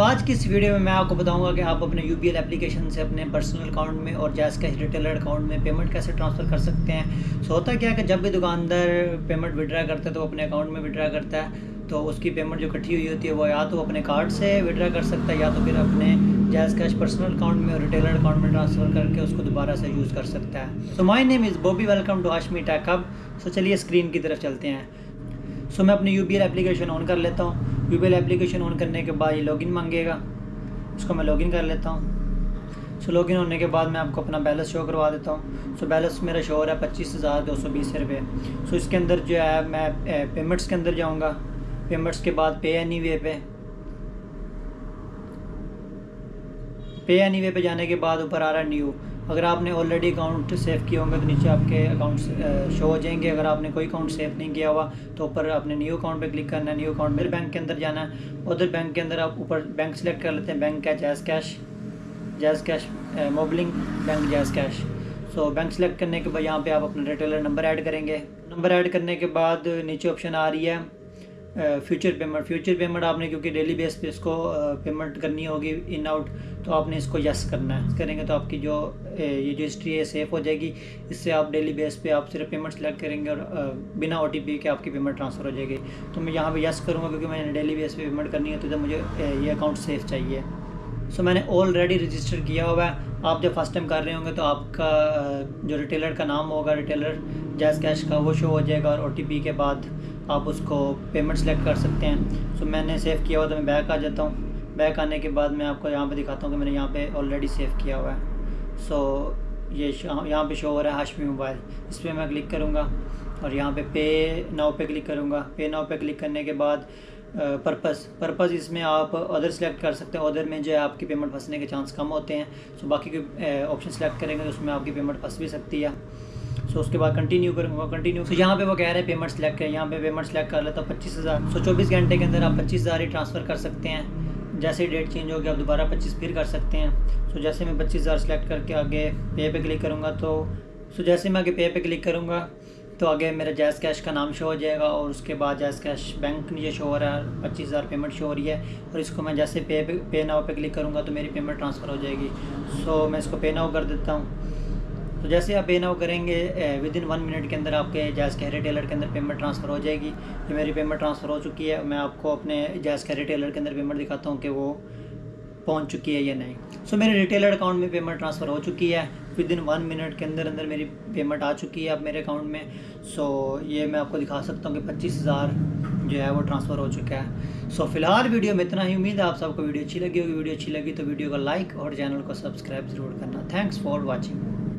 आज की इस वीडियो में मैं आपको बताऊंगा कि आप अपने यूबीएल एप्लीकेशन से अपने पर्सनल अकाउंट में और जैज़ कैश रिटेलर अकाउंट में पेमेंट कैसे ट्रांसफ़र कर सकते हैं। होता क्या है कि जब भी दुकानदार पेमेंट विड्रा करता है तो अपने अकाउंट में विड्रा करता है, तो उसकी पेमेंट जो इकट्ठी हुई होती है वो या तो अपने कार्ड से विड्रा कर सकता है या तो फिर अपने जैज़ कैश पर्सनल अकाउंट में और रिटेलर अकाउंट में ट्रांसफ़र करके उसको दोबारा से यूज़ कर सकता है। So my name is Bobby, welcome to Hashmi tech hub. चलिए स्क्रीन की तरफ चलते हैं। मैं अपनी यूबीएल एप्लीकेशन ऑन कर लेता हूँ। यूबीएल एप्लीकेशन ऑन करने के बाद ये लॉगिन मांगेगा, इसको मैं लॉगिन कर लेता हूँ। लॉगिन होने के बाद मैं आपको अपना बैलेंस शो करवा देता हूँ। बैलेंस मेरा शो हो रहा है 25,220 रुपये। इसके अंदर जो है मैं पेमेंट्स के अंदर जाऊँगा। पेमेंट्स के बाद पे एनीवे पे जाने के बाद ऊपर आ रहा है न्यू। अगर आपने ऑलरेडी अकाउंट सेव किए होंगे तो नीचे आपके अकाउंट शो हो जाएंगे। अगर आपने कोई अकाउंट सेव नहीं किया हुआ तो ऊपर आपने न्यू अकाउंट पे क्लिक करना है। न्यू अकाउंट मेरे बैंक के अंदर जाना है। उधर बैंक के अंदर आप ऊपर बैंक सेलेक्ट कर लेते हैं। बैंक का जैज़ कैश मोबलिंग bank Jazz Cash. Bank select करने के बाद यहाँ पे आप अपना रिटेलर नंबर ऐड करेंगे। नंबर ऐड करने के बाद नीचे ऑप्शन आ रही है फ्यूचर पेमेंट आपने क्योंकि डेली बेस पे इसको पेमेंट करनी होगी इन आउट, तो आपने इसको यस करना है। करेंगे तो आपकी जो ये जो हिस्ट्री है सेफ हो जाएगी। इससे आप डेली बेस पे आप सिर्फ पेमेंट सेलेक्ट करेंगे और बिना OTP के आपकी पेमेंट ट्रांसफ़र हो जाएगी। तो मैं यहाँ पे यस करूँगा क्योंकि मैंने डेली बेस पे पेमेंट करनी है, तो जब मुझे ये अकाउंट सेफ चाहिए। मैंने ऑलरेडी रजिस्टर किया हुआ है। आप जब फर्स्ट टाइम कर रहे होंगे तो आपका जो रिटेलर का नाम होगा, रिटेलर जैज़ कैश का, वो शो हो जाएगा और OTP के बाद आप उसको पेमेंट सेलेक्ट कर सकते हैं। मैंने सेव किया हुआ तो मैं बैक आ जाता हूँ। बैक आने के बाद मैं आपको यहाँ पे दिखाता हूँ कि मैंने यहाँ पे ऑलरेडी सेव किया हुआ है। ये यहाँ पे शो हो रहा है हाशमी मोबाइल। इस पर मैं क्लिक करूँगा और यहाँ पे नाउ पे क्लिक करूँगा। पे नाउ पे क्लिक करने के बाद पर्पज़ इसमें आप अदर सेलेक्ट कर सकते हैं। अदर में जो है आपकी पेमेंट फंसने के चांस कम होते हैं। बाकी के ऑप्शन सेलेक्ट करेंगे तो उसमें आपकी पेमेंट फंस भी सकती है। उसके बाद कंटिन्यू करूँगा। यहाँ पे वो कह रहे हैं पेमेंट सेलेक्ट करें। यहाँ पे पेमेंट सेलेक्ट कर लेता हूँ 25,000। 24 घंटे के अंदर आप 25,000 ही ट्रांसफ़र कर सकते हैं। जैसे ही डेट चेंज होगी आप दोबारा 25 फिर कर सकते हैं। जैसे मैं 25,000 सेलेक्ट करके आगे पे पे क्लिक करूँगा तो जैसे मैं आगे पे पे क्लिक करूँगा तो आगे मेरा जैज़ कैश का नाम शो हो जाएगा और उसके बाद जैज़ कैश बैंक नीचे शो हो रहा है। 25,000 पेमेंट शो हो रही है और इसको मैं जैसे पे नाउ पे क्लिक करूँगा तो मेरी पेमेंट ट्रांसफ़र हो जाएगी। मैं इसको पे नाउ कर देता हूँ। जैसे आप पे नाउ करेंगे विदिन 1 मिनट के अंदर आपके जैज़ कैश रिटेलर के अंदर पेमेंट ट्रांसफ़र हो जाएगी। ये मेरी पेमेंट ट्रांसफ़र हो चुकी है। मैं आपको अपने जैज़ कैश रिटेलर के अंदर पेमेंट दिखाता हूँ कि वो पहुँच चुकी है या नहीं। मेरे रिटेलर अकाउंट में पेमेंट ट्रांसफ़र हो चुकी है। विदिन 1 मिनट के अंदर मेरी पेमेंट आ चुकी है अब मेरे अकाउंट में। ये मैं आपको दिखा सकता हूँ कि 25,000 जो है वो ट्रांसफ़र हो चुका है। फ़िलहाल वीडियो में इतना ही। उम्मीद है आप सबको वीडियो अच्छी लगी होगी। वीडियो अच्छी लगी तो वीडियो को लाइक और चैनल को सब्सक्राइब ज़रूर करना। Thanks for watching.